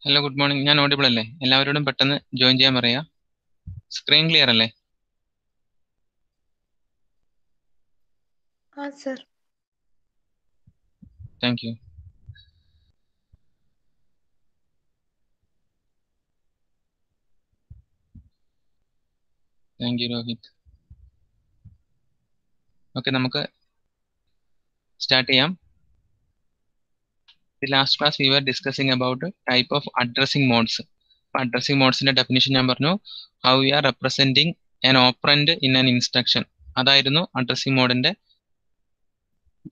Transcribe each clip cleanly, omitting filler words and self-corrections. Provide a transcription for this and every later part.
Hello, good morning. ഞാൻ audible അല്ലേ? എല്ലാവരോടും പെട്ടെന്ന് ജോയിൻ ചെയ്യാൻ പറയാ. സ്ക്രീൻ ക്ലിയർ അല്ലേ? Sir. Thank you. Thank you Rohit. Okay, നമുക്ക് സ്റ്റാർട്ട് ചെയ്യാം. The last class we were discussing about type of addressing modes. Addressing മോഡ്സിന്റെ ഡെഫിനിഷൻ ഞാൻ പറഞ്ഞു. How we are representing an operand in an instruction. അതായിരുന്നു addressing മോഡിന്റെ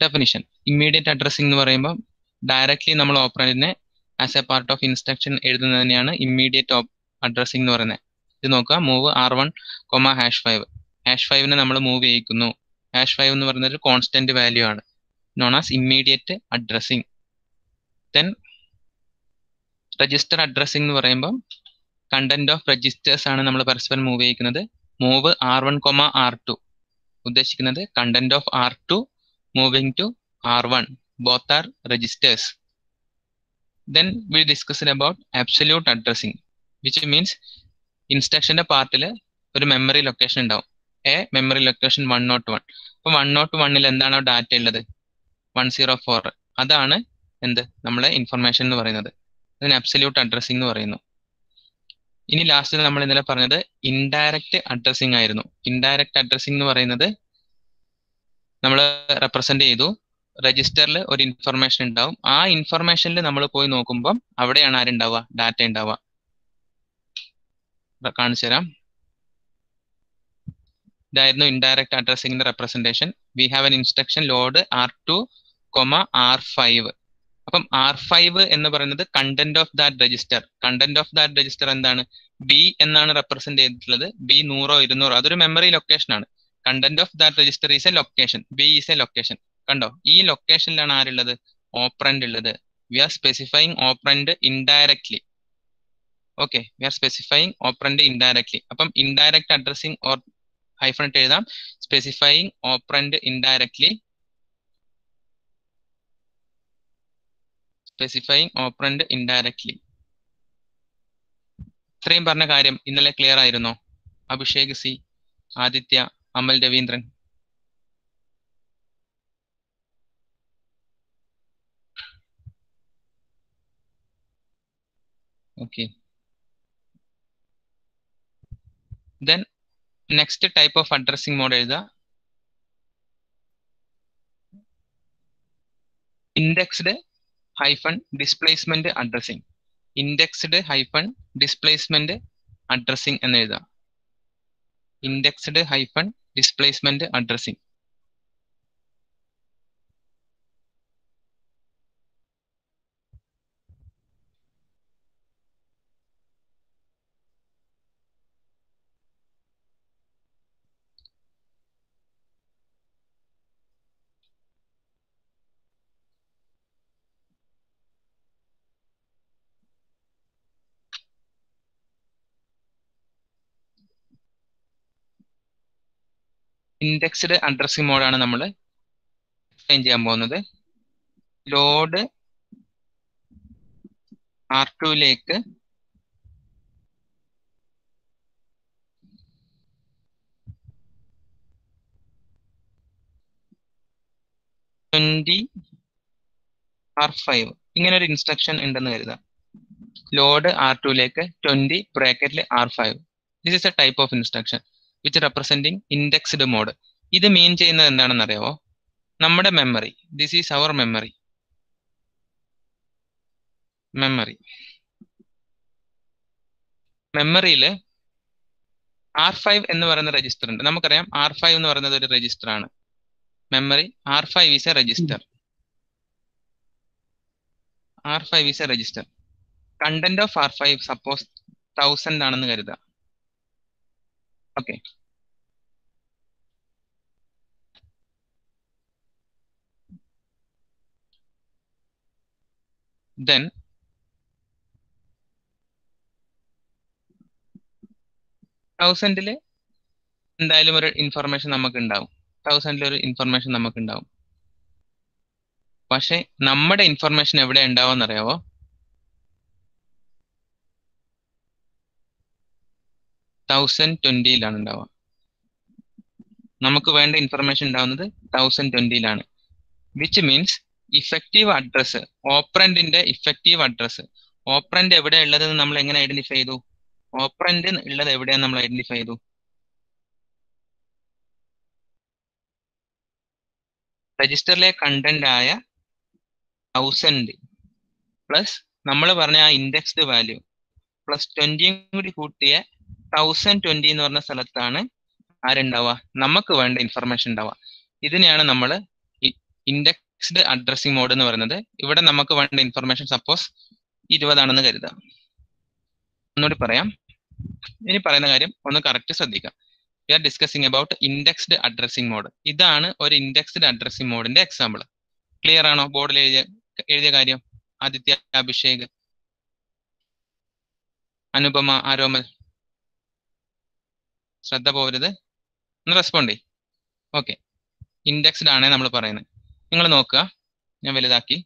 definition. Immediate addressing എന്ന് പറയുമ്പോൾ directly നമ്മൾ ഓപ്പറന്റിനെ as a part of instruction എഴുതുന്നതിനെയാണ് ഇമ്മീഡിയറ്റ് അഡ്രസ്സിംഗ് എന്ന് പറയുന്നത്. ഇത് നോക്കുക, മൂവ് R1, #5. #5നെ നമ്മൾ മൂവ് ചെയ്യിക്കുന്നു. #5 എന്ന് പറയുന്നത് ഒരു കോൺസ്റ്റന്റ് വാല്യൂ ആണ്, known as immediate addressing. Then register addressing എന്ന് പറയുമ്പോൾ കണ്ടന്റ് ഓഫ് രജിസ്റ്റേഴ്സ് ആണ് നമ്മൾ പരസ്പരം മൂവ് ചെയ്യിക്കുന്നത്. മൂവ് R1, R2 ഉദ്ദേശിക്കുന്നത് content of R2 moving to R1. Both are registers. Then we discussed about absolute addressing, which means ഇൻസ്ട്രക്ഷന്റെ പാർട്ടിൽ ഒരു memory location ഉണ്ടാവും. Memory location 101. അപ്പൊ 101ൽ എന്താണോ ഡാറ്റ ഉള്ളത്, 104, അതാണ് എന്ത് നമ്മളെ ഇൻഫർമേഷൻ എന്ന് പറയുന്നത്. അതിന് അബ്സല്യൂട്ട് അഡ്രസ്സിംഗ് എന്ന് പറയുന്നു. ഇനി ലാസ്റ്റ് നമ്മൾ ഇന്നലെ പറഞ്ഞത് ഇൻഡയറക്റ്റ് അഡ്രസ്സിംഗ് ആയിരുന്നു. ഇൻഡയറക്റ്റ് അഡ്രസ്സിംഗ് എന്ന് പറയുന്നത് നമ്മൾ റെപ്രസെന്റ് ചെയ്തു. രജിസ്റ്ററിൽ ഒരു ഇൻഫർമേഷൻ ഉണ്ടാവും. ആ ഇൻഫർമേഷനിൽ നമ്മൾ പോയി നോക്കുമ്പോൾ അവിടെയാണ് ആരുണ്ടാവുക, ഡാറ്റ ഉണ്ടാവുക. കാണിച്ചു തരാം. ഇതായിരുന്നു ഇൻഡയറക്റ്റ് അഡ്രസ്സിംഗിന്റെ representation. We have an instruction load R2, R5. അപ്പം R5 എന്ന് പറയുന്നത് content of that register. Content of that register എന്താണ്? B എന്നാണ് റെപ്രസെന്റ് ചെയ്തിട്ടുള്ളത്. B 100, 200 അതൊരു മെമ്മറി ലൊക്കേഷൻ ആണ്. Content of that register is a location. B is a location. കണ്ടോ, ഈ ലൊക്കേഷനിലാണ് ആരുള്ളത്? ഓപ്പറന്റ് ഉള്ളത്. We are specifying operand indirectly. Okay, we are specifying operand indirectly. അപ്പം ഇൻഡയറക്റ്റ് അഡ്രസ്സിംഗ് ഓർ ഹൈഫൺ ഇട്ട് എഴുതാം. Specifying operand indirectly. Specifying operand indirectly. ഇത്രയും പറഞ്ഞ കാര്യം ഇന്നലെ ക്ലിയർ ആയിരുന്നോ? Abhishek C, Aditya, Amal Raveendran. Okay. Then next type of addressing mode എഴുതുക. Indexed hyphen displacement addressing. Indexed hyphen displacement addressing എന്ന് എഴുതാം. Indexed hyphen displacement addressing. Indexed addressing മോഡാണ് നമ്മൾ എക്സ്പ്ലെയിൻ ചെയ്യാൻ പോകുന്നത്. ലോഡ് R2ലേക്ക് R5 ഇങ്ങനെ ഒരു ഇൻസ്ട്രക്ഷൻ ഉണ്ടെന്ന് കരുതാം. ലോഡ് R2ലേക്ക് 20 ബ്രാക്കറ്റിൽ R5. This is a type of instruction which representing indexed mode. ഇത് മീൻ ചെയ്യുന്നത് എന്താണെന്ന് അറിയാവോ? നമ്മുടെ memory, this is our memory. മെമ്മറിയിൽ R5 എന്ന് പറയുന്ന രജിസ്റ്റർ ഉണ്ട്. നമുക്കറിയാം R5 എന്ന് പറയുന്നത് ഒരു രജിസ്റ്റർ ആണ്. Memory R5 is A register. R5 is A register. Content of R5 suppose 1000 ആണെന്ന് കരുതാം. ഓക്കെ, ദെൻ തൗസൻഡില് എന്തായാലും ഒരു ഇൻഫർമേഷൻ നമുക്ക് ഉണ്ടാവും. 1000 ഒരു ഇൻഫർമേഷൻ നമുക്ക് ഉണ്ടാവും. പക്ഷെ നമ്മുടെ ഇൻഫർമേഷൻ എവിടെ ഉണ്ടാവുമെന്ന് അറിയാവോ? 1020 ഉണ്ടാവുക. നമുക്ക് വേണ്ട ഇൻഫർമേഷൻ ഉണ്ടാവുന്നത് 1020 വിച്ച് മീൻസ് ഇഫക്റ്റീവ് അഡ്രസ്, ഓപ്പറന്റിന്റെ ഇഫക്റ്റീവ് അഡ്രസ്. ഓപ്പറന്റ് എവിടെ ഉള്ളതെന്ന് നമ്മൾ എങ്ങനെ ഐഡന്റിഫൈ ചെയ്തു? ഓപ്പറന്റ് ഉള്ളത് എവിടെയാന്ന് നമ്മൾ ഐഡന്റിഫൈ ചെയ്തു? രജിസ്റ്ററിലെ കണ്ടന്റ് ആയ 1000 പ്ലസ് നമ്മൾ പറഞ്ഞ ആ ഇൻഡെക്സ്ഡ് വാല്യൂ പ്ലസ് 20 കൂടി കൂട്ടിയ 1020 എന്ന് പറഞ്ഞ സ്ഥലത്താണ് ആരുണ്ടാവുക? നമുക്ക് വേണ്ട ഇൻഫർമേഷൻ ഉണ്ടാവുക. ഇതിനെയാണ് നമ്മൾ ഇൻഡെക്സ്ഡ് അഡ്രസ്സിംഗ് മോഡ് എന്ന് പറയുന്നത്. ഇവിടെ നമുക്ക് വേണ്ട ഇൻഫർമേഷൻ സപ്പോസ് 20 ആണെന്ന് കരുതാം. ഒന്നുകൂടി പറയാം, ഇനി പറയുന്ന കാര്യം ഒന്ന് കറക്റ്റ് ശ്രദ്ധിക്കാം. We are discussing about indexed addressing mode. ഇതാണ് ഒരു ഇൻഡെക്സ്ഡ് അഡ്രസ്സിംഗ് മോഡിന്റെ എക്സാമ്പിൾ. ക്ലിയർ ആണോ? ബോർഡിൽ എഴുതിയ കാര്യം. ആദിത്യ, അഭിഷേക്, അനുപമ, ആരോമൽ, ശ്രദ്ധ പോകരുത്, ഒന്ന് റെസ്പോണ്ട് ചെയ്യും. ഓക്കെ, ഇൻഡെക്സ്ഡ് ആണ് നമ്മൾ പറയുന്നത്. നിങ്ങൾ നോക്കുക, ഞാൻ വലുതാക്കി.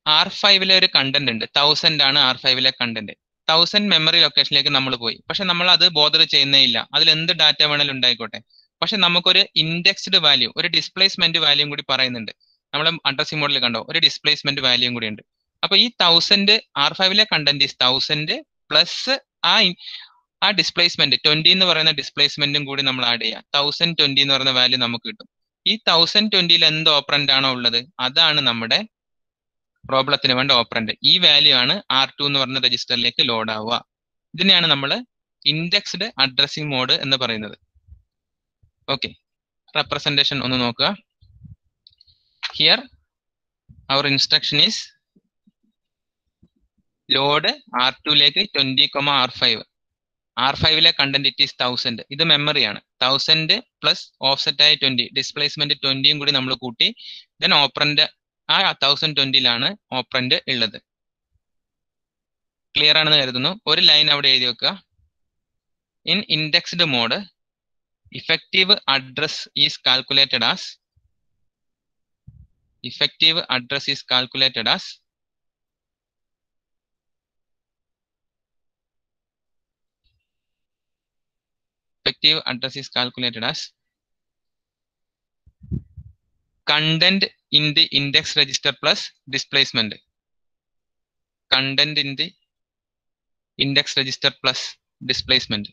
R5 ഒരു കണ്ടന്റ് ഉണ്ട്, 1000 ആണ് R5 കണ്ടന്റ്. 1000 മെമ്മറി ലൊക്കേഷനിലേക്ക് നമ്മൾ പോയി, പക്ഷെ നമ്മൾ അത് ബോധർ ചെയ്യുന്നേ ഇല്ല. അതിൽ എന്ത് ഡാറ്റ വേണമെങ്കിലും ഉണ്ടായിക്കോട്ടെ. പക്ഷെ നമുക്കൊരു ഇൻഡെക്സ്ഡ് വാല്യൂ, ഒരു ഡിസ്പ്ലേസ്മെന്റ് വാല്യൂ കൂടി പറയുന്നുണ്ട്. നമ്മൾ അഡ്രസ്സിംഗ് മോഡിൽ കണ്ടോ, ഒരു ഡിസ്പ്ലേസ്മെന്റ് വാല്യൂ കൂടി ഉണ്ട്. അപ്പൊ ഈ 1000 R5 കണ്ടന്റ് ഈസ് 1000 പ്ലസ് ആ ഡിസ്പ്ലേസ്മെന്റ് 20 എന്ന് പറയുന്ന ഡിസ്പ്ലേസ്മെന്റും കൂടി നമ്മൾ ആഡ് ചെയ്യാം. 1020 എന്ന് പറയുന്ന വാല്യൂ നമുക്ക് കിട്ടും. ഈ 1020 എന്ത് ഓപ്പറന്റ് ആണോ ഉള്ളത് അതാണ് നമ്മുടെ പ്രോബ്ലത്തിന് വേണ്ട ഓപ്പറന്റ്. ഈ വാല്യൂ ആണ് R2 എന്ന് പറഞ്ഞ രജിസ്റ്ററിലേക്ക് ലോഡ് ആവുക. ഇതിനെയാണ് നമ്മൾ ഇൻഡെക്സ്ഡ് അഡ്രസ്സിംഗ് മോഡ് എന്ന് പറയുന്നത്. ഓക്കെ, റെപ്രസെന്റേഷൻ ഒന്ന് നോക്കുക. Here our instruction is load R2ലേക്ക് 20,R5. R5 content it is 1000. ഇത് മെമ്മറിയാണ്. 1000 പ്ലസ് ഓഫ്സെറ്റ് ആയ 20, ഡിസ്പ്ലേസ്മെന്റ് 20 കൂടി നമ്മൾ കൂട്ടി. ദെൻ ഓപ്പറന്റ് ആ 1020 ഓപ്പറന്റ് ഉള്ളത്. ക്ലിയർ ആണെന്ന് കരുതുന്നു. ഒരു ലൈൻ അവിടെ എഴുതി വെക്കുക. In indexed mode effective address is calculated as effective address is calculated as content in the index register plus displacement. Content in the index register plus displacement.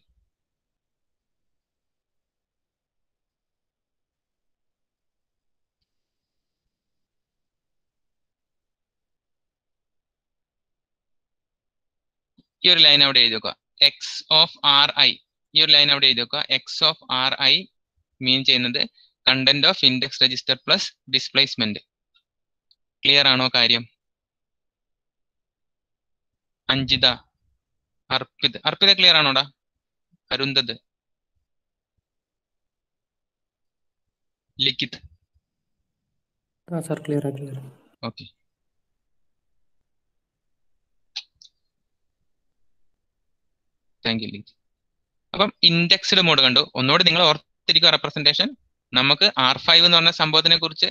ഈ ഒരു ലൈൻ അവിടെ എഴുതി വെക്കുക. എക്സ് ഓഫ് ആർ ഐ, ഈ ഒരു line അവിടെ എഴുതി വെക്കുക. X of R i mean ചെയ്യുന്നത് content of index register plus displacement. Clear ആണോ കാര്യം? അഞ്ജിത, അർപ്പിത ക്ലിയർ ആണോടാ? Arundhath, Likhith, clear. Okay. Thank you Likhith. അപ്പം ഇൻഡെക്സ്ഡ് മോഡ് കണ്ടു. ഒന്നുകൂടി നിങ്ങൾ ഓർത്തിരിക്കുക റെപ്രസെന്റേഷൻ. നമുക്ക് R5 എന്ന് പറഞ്ഞ സംഭവത്തിനെ കുറിച്ച്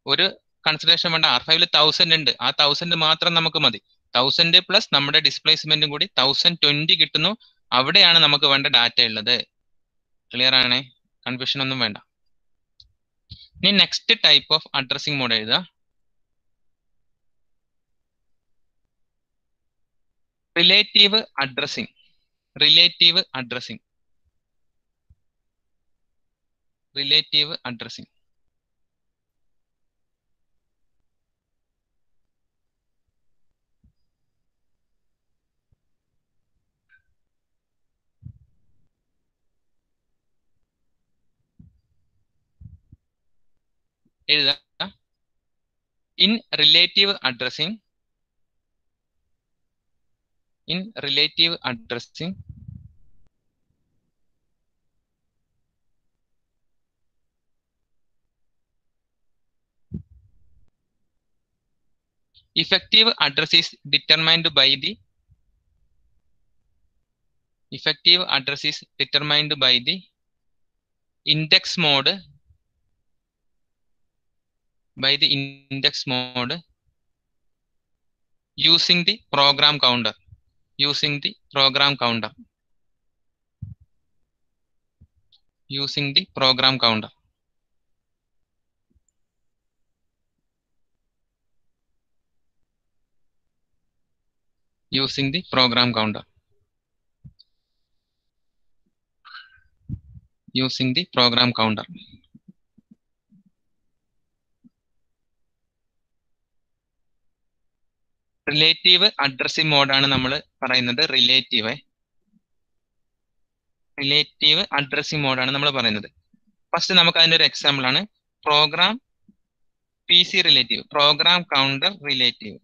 ഒരു കൺസിഡറേഷൻ വേണ്ട. R5 1000 ഉണ്ട്, ആ 1000 മാത്രം നമുക്ക് മതി. 1000 പ്ലസ് നമ്മുടെ ഡിസ്പ്ലേസ്മെന്റും കൂടി 1020 കിട്ടുന്നു. അവിടെയാണ് നമുക്ക് വേണ്ട ഡാറ്റ ഉള്ളത്. ക്ലിയർ ആണേ? കൺഫ്യൂഷൻ ഒന്നും വേണ്ട. ഇനി next type of addressing mode എഴുതുക. Relative addressing. Relative addressing. Relative addressing. എഴുതുക. In relative addressing, in relative addressing effective address is determined by the index mode using the program counter. using the program counter. Using the program counter. Using the program counter. Relative addressing മോഡാണ് നമ്മൾ പറയുന്നത്. Relative addressing മോഡാണ് നമ്മൾ പറയുന്നത്. First നമുക്ക് അതിന്റെ ഒരു example ആണ് program PC relative, program counter relative.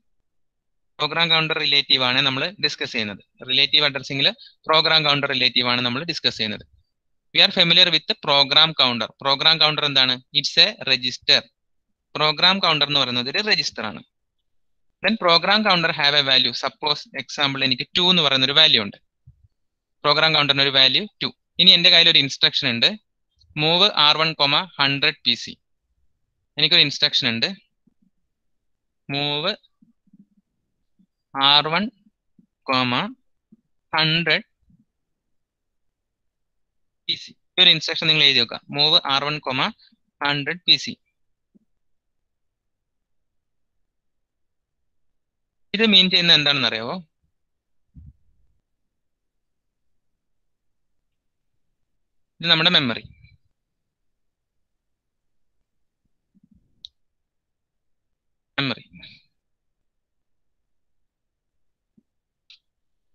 Program counter relative ആണ് നമ്മൾ ഡിസ്കസ് ചെയ്യുന്നത്. റിലേറ്റീവ് അഡ്രസ്സിംഗിൽ പ്രോഗ്രാം കൗണ്ടർ റിലേറ്റീവ് ആണ് നമ്മൾ ഡിസ്കസ് ചെയ്യുന്നത്. We are familiar with program counter. Program counter എന്താണ്? It's a register. Program counter എന്ന് പറയുന്നത് ഒരു രജിസ്റ്റർ ആണ്. Then program counter have a value. Suppose example എനിക്ക് 2 എന്ന് പറയുന്ന ഒരു വാല്യൂ ഉണ്ട്. പ്രോഗ്രാം കൗണ്ടറിന് ഒരു വാല്യൂ 2. ഇനി എൻ്റെ കയ്യിൽ ഒരു ഇൻസ്ട്രക്ഷൻ ഉണ്ട്, മൂവ് R1, 100 PC. എനിക്കൊരു ഇൻസ്ട്രക്ഷൻ ഉണ്ട്, മൂവ് R1, 100 PC. ഈ ഒരു ഇൻസ്ട്രക്ഷൻ നിങ്ങൾ എഴുതി വെക്കുക, മൂവ് R1, 100 PC. ഇത് മീൻ ചെയ്യുന്നത് എന്താണെന്ന് അറിയാവോ? ഇത് നമ്മുടെ മെമ്മറി.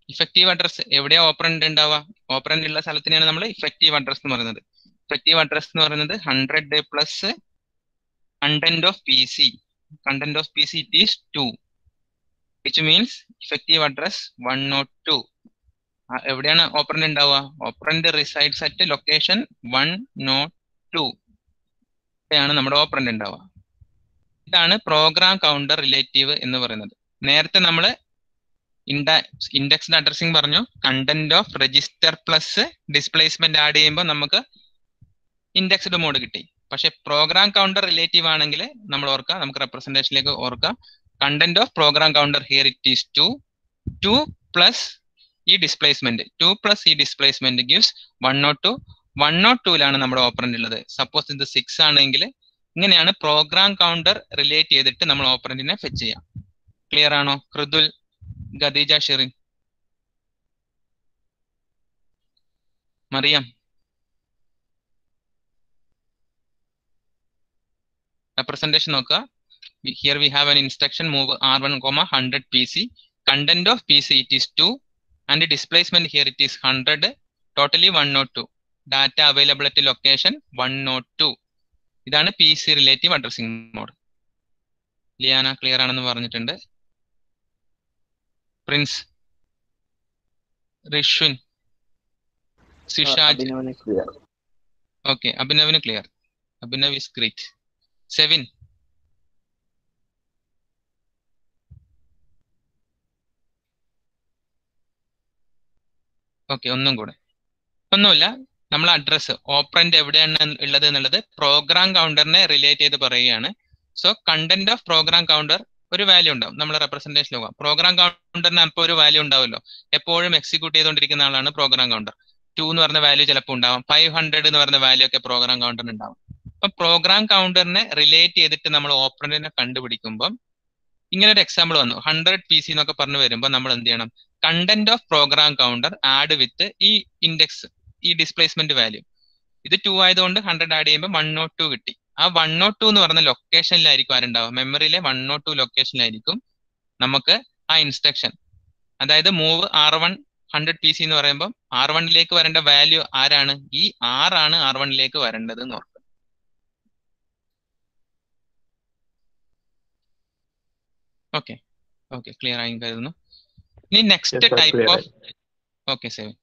ഇഫക്റ്റീവ് അഡ്രസ് എവിടെയാ ഓപ്പറൻഡ് ഉണ്ടാവുക? ഓപ്പറൻഡ് ഉള്ള സ്ഥലത്തിനെയാണ് നമ്മൾ ഇഫക്റ്റീവ് അഡ്രസ് എന്ന് പറയുന്നത്. ഇഫക്റ്റീവ് അഡ്രസ് എന്ന് പറയുന്നത് 100 plus content of PC. Content of PC it is 2, which means effective address 102. എവിടെയാണ് ഓപ്പറൻഡ് ഉണ്ടാവുക? ഓപ്പറൻഡ് റിസൈഡ്സ് അറ്റ് ലൊക്കേഷൻ 102 ആണ് നമ്മുടെ ഓപ്പറൻഡ് ഉണ്ടാവുക. ഇതാണ് പ്രോഗ്രാം കൗണ്ടർ റിലേറ്റീവ് എന്ന് പറയുന്നത്. നേരത്തെ നമ്മൾ ഇൻഡെക്സ്ഡ് അഡ്രസ്സിംഗ് പറഞ്ഞു, content of register plus displacement add ചെയ്യുമ്പോൾ നമുക്ക് ഇൻഡെക്സ്ഡ് മോഡ് കിട്ടി. പക്ഷെ പ്രോഗ്രാം കൗണ്ടർ റിലേറ്റീവ് ആണെങ്കിൽ നമ്മൾ ഓർക്കുക, നമുക്ക് റെപ്രസെന്റേഷനിലേക്ക് ഓർക്കാം, content of program counter here it is 2 plus ഈ ഡിസ്പ്ലേസ്മെന്റ്, 2 പ്ലസ് ഈ ഡിസ്പ്ലേസ്മെന്റ് ഗിവ്സ് 102. 102ലാണ് നമ്മുടെ ഓപ്പറൻഡ് ഉള്ളത്. സപ്പോസ് ഇത് 6 ആണെങ്കിൽ ഇങ്ങനെയാണ് പ്രോഗ്രാം കൗണ്ടർ റിലേറ്റ് ചെയ്തിട്ട് നമ്മൾ ഓപ്പറൻഡിനെ ഫെച്ച് ചെയ്യാം. ക്ലിയർ ആണോ? കൃതുൽ, ഖദീജ, ഷിറിൻ, മറിയം. റെപ്രസെന്റേഷൻ നോക്കുക. Here we have an instruction, move R1, 100 PC. Content of PC it is 2 and the displacement here it is 100. Totally 102. Data available at location 102. ഇതാണ് PC relative addressing mode. Liyana clear ആണെന്ന് പറഞ്ഞിട്ടുണ്ട്. Prince, Rishwin, Sishaj. Okay, അഭിനവിന് clear. Abhinav is great. Sevin. Okay, ഒന്നും കൂടെ. ഒന്നുമില്ല, നമ്മൾ address operant എവിടെയാണ് ഉള്ളത് എന്നുള്ളത് പ്രോഗ്രാം കൗണ്ടറിനെ റിലേറ്റ് ചെയ്ത് പറയുകയാണ്. So content of program counter ഒരു വാല്യൂ ഉണ്ടാവും. നമ്മൾ റെപ്രസെന്റേഷൻ പോകാം. പ്രോഗ്രാം കൗണ്ടറിന് അപ്പോൾ ഒരു വാല്യൂ ഉണ്ടാവുമല്ലോ. എപ്പോഴും എക്സിക്യൂട്ട് ചെയ്തുകൊണ്ടിരിക്കുന്ന ആളാണ് പ്രോഗ്രാം കൗണ്ടർ. 2 എന്ന് പറഞ്ഞ വാല്യൂ ചിലപ്പോൾ ഉണ്ടാവും, 500 എന്ന് പറഞ്ഞ വാല്യൂ ഒക്കെ പ്രോഗ്രാം കൗണ്ടറിന് ഉണ്ടാവും. അപ്പൊ പ്രോഗ്രാം കൗണ്ടറിനെ റിലേറ്റ് ചെയ്തിട്ട് നമ്മൾ ഓപ്പറൻഡിനെ കണ്ടുപിടിക്കുമ്പോൾ ഇങ്ങനെ ഒരു എക്സാമ്പിൾ വന്നു, 100 PC എന്നൊക്കെ പറഞ്ഞു വരുമ്പോൾ നമ്മൾ എന്ത് ചെയ്യണം? Content of program counter add with ഈ ഇൻഡെക്സ്, ഈ ഡിസ്പ്ലേസ്മെന്റ് വാല്യൂ. ഇത് 2 ആയതുകൊണ്ട് 100 ആഡ് ചെയ്യുമ്പോൾ 102 കിട്ടി. ആ 102 എന്ന് പറഞ്ഞ ലൊക്കേഷനിലായിരിക്കും ആരുണ്ടാവുക? മെമ്മറിയിലെ 102 ലൊക്കേഷനിലായിരിക്കും നമുക്ക് ആ ഇൻസ്ട്രക്ഷൻ. അതായത് മൂവ് R1, 100 PC എന്ന് പറയുമ്പോൾ R1ലേക്ക് വരേണ്ട വാല്യൂ ആരാണ്? ഈ R ആണ് R1ലേക്ക് വരേണ്ടത് എന്ന് ഓർക്കുക. ഓക്കെ ഓക്കെ, ക്ലിയർ ആയി കരുതുന്നു. ഇനി next type of, okay seven,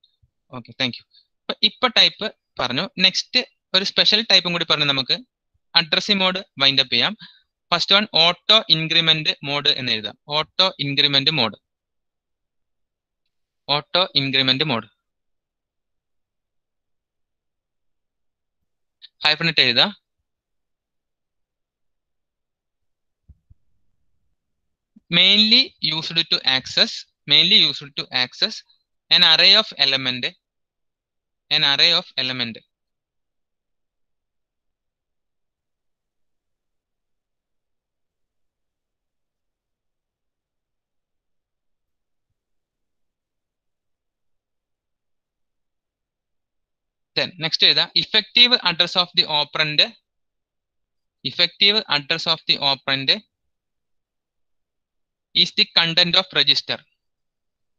okay thank you. ഇപ്പൊ ടൈപ്പ് പറഞ്ഞു, നെക്സ്റ്റ് ഒരു സ്പെഷ്യൽ ടൈപ്പും കൂടി പറഞ്ഞു നമുക്ക് അഡ്രസ്സിംഗ് മോഡ് വൈൻഡ് അപ്പ് ചെയ്യാം. First one auto increment mode എന്ന് എഴുതാം. Auto increment mode, auto increment mode hyphenate എഴുതാം. mainly used to access an array of element, Then next എഴുതാ effective address of the operand. Effective address of the operand is the content of register.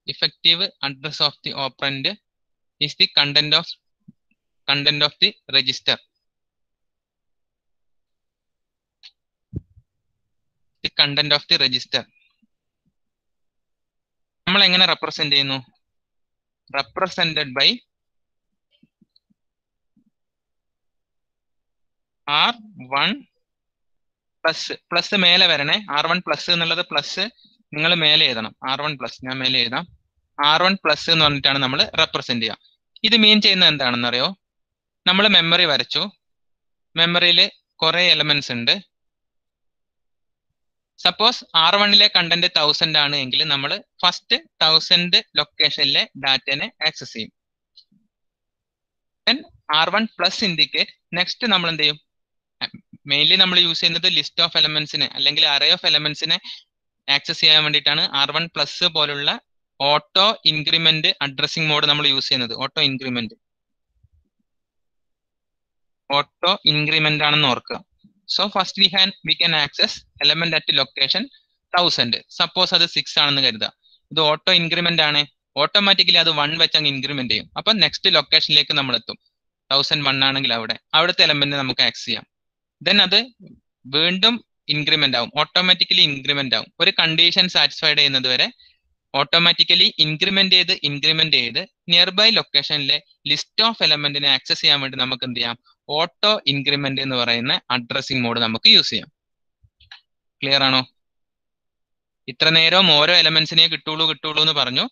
Effective address of the operand is the content of the register. The content of the register. നമ്മൾ എങ്ങനെ represent ചെയ്യുന്നു? Represented by R1 plus. Plus മേലെ വരണേ. R1 plus എന്നുള്ളത് plus നിങ്ങൾ മേലെ എഴുതണം. R1 plus ഞാൻ മേലെ എഴുതാം. R1 പ്ലസ് എന്ന് പറഞ്ഞിട്ടാണ് നമ്മൾ റെപ്രസെന്റ് ചെയ്യുക. ഇത് മീൻ ചെയ്യുന്നത് എന്താണെന്ന് അറിയോ? നമ്മൾ മെമ്മറി വരച്ചു. മെമ്മറിയിൽ കുറെ എലമെന്റ്സ് ഉണ്ട്. സപ്പോസ് R1ലെ കണ്ടന്റ് 1000 ആണ് എങ്കിൽ നമ്മൾ ഫസ്റ്റ് 1000 ലൊക്കേഷനിലെ ഡാറ്റനെ ആക്സസ് ചെയ്യും. R1 പ്ലസ് ഇൻഡിക്കേറ്റ് നെക്സ്റ്റ് നമ്മൾ എന്ത് ചെയ്യും? മെയിൻലി നമ്മൾ യൂസ് ചെയ്യുന്നത് ലിസ്റ്റ് ഓഫ് എലമെന്റ്സിനെ അല്ലെങ്കിൽ അറേ ഓഫ് എലമെന്റ്സിനെ ആക്സസ് ചെയ്യാൻ വേണ്ടിയിട്ടാണ് R1 പ്ലസ് പോലുള്ള ഓട്ടോ ഇൻക്രിമെന്റ് അഡ്രസ്സിംഗ് മോഡ് നമ്മൾ യൂസ് ചെയ്യുന്നത്. ഓട്ടോ ഇൻക്രിമെന്റ് ആണെന്ന് ഓർക്കുക. So first we can access element at location 1000. Suppose അത് 6 ആണെന്ന് കരുതുക. ഇത് ഓട്ടോ ഇൻക്രിമെന്റ് ആണ്. ഓട്ടോമാറ്റിക്കലി അത് 1 വെച്ച് അങ്ങ് ഇൻക്രിമെന്റ് ചെയ്യും. അപ്പൊ നെക്സ്റ്റ് ലൊക്കേഷനിലേക്ക് നമ്മൾ എത്തും. 1001 ആണെങ്കിൽ അവിടുത്തെ എലമെന്റ് നമുക്ക് ആക്സസ് ചെയ്യാം. ദെൻ അത് വീണ്ടും ഇൻക്രിമെന്റ് ആവും. ഓട്ടോമാറ്റിക്കലി ഇൻക്രിമെന്റ് ആവും. ഒരു കണ്ടീഷൻ സാറ്റിസ്ഫൈഡ് ചെയ്യുന്നത് വരെ ഓട്ടോമാറ്റിക്കലി ഇൻക്രിമെന്റ് ചെയ്ത് നിയർ ബൈ ലൊക്കേഷനിലെ ലിസ്റ്റ് ഓഫ് എലമെന്റിനെ ആക്സസ് ചെയ്യാൻ വേണ്ടി നമുക്ക് എന്ത് ചെയ്യാം? ഓട്ടോ ഇൻക്രിമെന്റ് എന്ന് പറയുന്ന അഡ്രസ്സിംഗ് മോഡ് നമുക്ക് യൂസ് ചെയ്യാം. ക്ലിയർ ആണോ? ഇത്ര നേരം ഓരോ എലമെന്റ്സിനെ കിട്ടുള്ളൂ എന്ന് പറഞ്ഞു.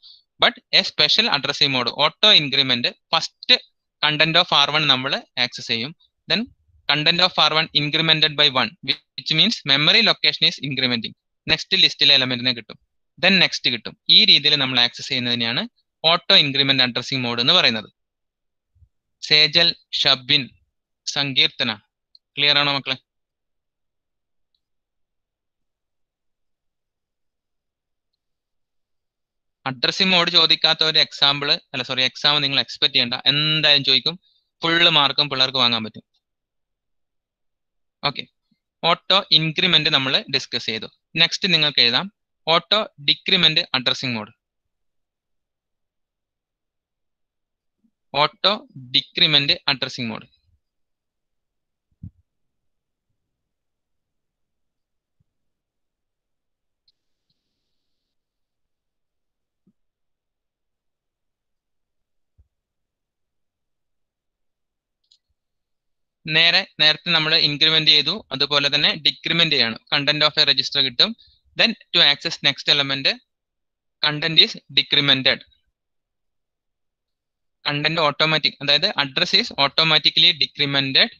But a special addressing mode auto increment first content of R1 നമ്മൾ ആക്സസ് ചെയ്യും. Then content of R1 incremented by 1, which means memory location is incrementing. Next ലിസ്റ്റിലെ എലമെന്റിനെ കിട്ടും. ദെൻ നെക്സ്റ്റ് കിട്ടും. ഈ രീതിയിൽ നമ്മൾ ആക്സസ് ചെയ്യുന്നതിനെയാണ് ഓട്ടോ ഇൻക്രിമെന്റ് അഡ്രസ്സിംഗ് മോഡ് എന്ന് പറയുന്നത്. സേജൽ, ഷബിൻ, സങ്കീർത്തന, ക്ലിയർ ആണോ മക്കളെ? അഡ്രസ്സിംഗ് മോഡ് ചോദിക്കാത്ത ഒരു എക്സാം നിങ്ങൾ എക്സ്പെക്ട് ചെയ്യണ്ട. എന്തായാലും ചോദിക്കും. ഫുള്ള് മാർക്കും പിള്ളേർക്ക് വാങ്ങാൻ പറ്റും. ഓക്കെ, ഓട്ടോ ഇൻക്രിമെന്റ് നമ്മൾ ഡിസ്കസ് ചെയ്തു. നെക്സ്റ്റ് നിങ്ങൾക്ക് എഴുതാം auto decrement addressing mode. Auto decrement addressing mode. നേരത്തെ നമ്മൾ ഇൻക്രിമെന്റ് ചെയ്തു, അതുപോലെ തന്നെ ഡിക്രിമെന്റ് ചെയ്യാണ്. കണ്ടന്റ് ഓഫ് എ രജിസ്റ്റർ കിട്ടും. Then to access next element content is decremented. Content automatic, അതായത് address is automatically decremented.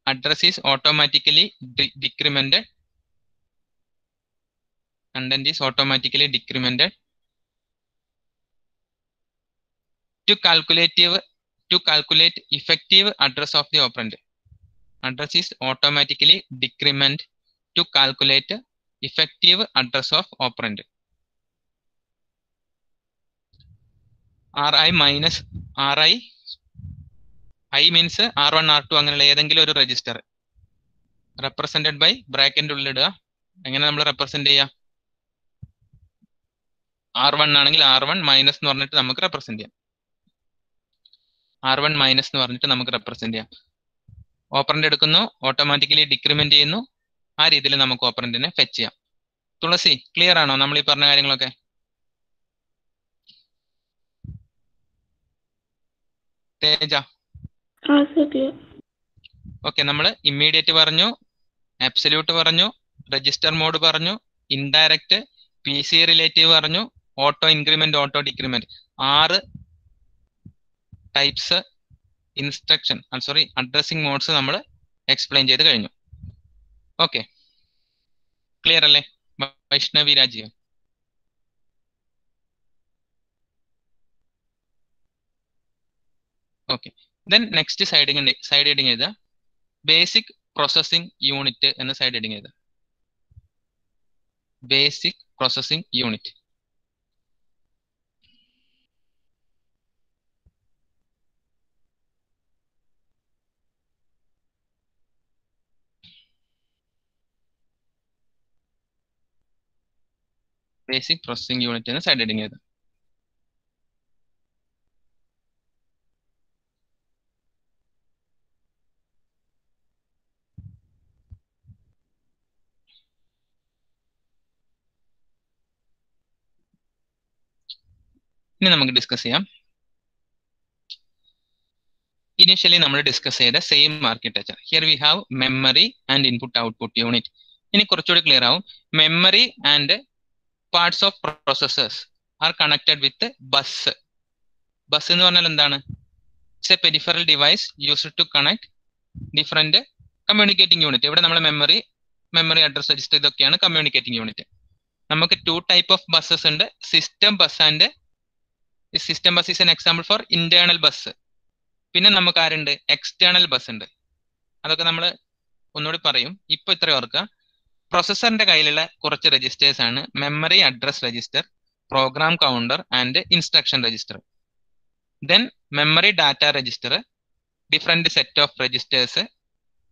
Address is automatically decremented. Content is automatically decremented to calculate effective address of the operand. Address is automatically decrement to calculate effective address of operand. Ri minus Ri, I means R1 R2 അങ്ങനെയുള്ള ഏതെങ്കിലും ഒരു register represented by ബ്രാക്കറ്റിന്റെ ഉള്ളിൽ ഇടുക. എങ്ങനെ നമ്മൾ represent ചെയ്യുക? R1 ആണെങ്കിൽ R1 minus എന്ന് പറഞ്ഞിട്ട് നമുക്ക് റെപ്രസെന്റ് ചെയ്യാം. R1 മൈനസ് എന്ന് പറഞ്ഞിട്ട് നമുക്ക് റെപ്രസെന്റ് ചെയ്യാം. ഓപ്പറന്റ് എടുക്കുന്നു, ഓട്ടോമാറ്റിക്കലി ഡിക്രിമെന്റ് ചെയ്യുന്നു. ആ രീതിയിൽ നമുക്ക് ഓപ്പറന്റിനെ ഫെച്ച് ചെയ്യാം. തുളസി, ക്ലിയർ ആണോ നമ്മൾ ഈ പറഞ്ഞ കാര്യങ്ങളൊക്കെ? തേജ, ഓക്കെ. നമ്മൾ ഇമ്മീഡിയറ്റ് പറഞ്ഞു, അബ്സല്യൂട്ട് പറഞ്ഞു, രജിസ്റ്റർ മോഡ് പറഞ്ഞു, ഇൻഡയറക്റ്റ്, PC റിലേറ്റീവ് പറഞ്ഞു, auto increment, auto decrement, 6 types addressing modes നമ്മൾ എക്സ്പ്ലെയിൻ ചെയ്ത് കഴിഞ്ഞു. ഓക്കെ, ക്ലിയർ അല്ലേ? Vaishnavi Rajeev. Okay, then next side heading ചെയ്ത ബേസിക് പ്രോസസ്സിംഗ് യൂണിറ്റ് എന്ന സൈഡ് ഹെഡിങ് ചെയ്ത basic processing unit. Basic processing unit എന്ന് സൈഡ് ഹെഡിങ് ചെയ്ത്. ഇനി നമുക്ക് ഡിസ്കസ് ചെയ്യാം. ഇനീഷ്യലി നമ്മൾ ഡിസ്കസ് ചെയ്ത same architecture. Here we have memory and input output unit. ഇനി കുറച്ചുകൂടി ക്ലിയർ ആവും. Memory and parts of processors are connected with bus. Bus എന്ന് പറഞ്ഞാൽ എന്താണ്? It's a peripheral device used to connect different communicating unit. ഇവിടെ നമ്മൾ memory address register ഇതൊക്കെയാണ് communicating unit. നമുക്ക് 2 ടൈപ്പ് ഓഫ് ബസ്സസ് ഉണ്ട്. System bus and system bus is an example for internal bus. പിന്നെ നമുക്ക് ആരുണ്ട്? എക്സ്റ്റേണൽ ബസ് ഉണ്ട്. അതൊക്കെ നമ്മൾ ഒന്നുകൂടി പറയും. ഇപ്പൊ ഇത്ര ഓർക്കുക. പ്രൊസസ്സറിന്റെ കയ്യിലുള്ള കുറച്ച് രജിസ്റ്റേഴ്സ് ആണ് memory address register, program counter and instruction register. Then memory data register, different set of registers,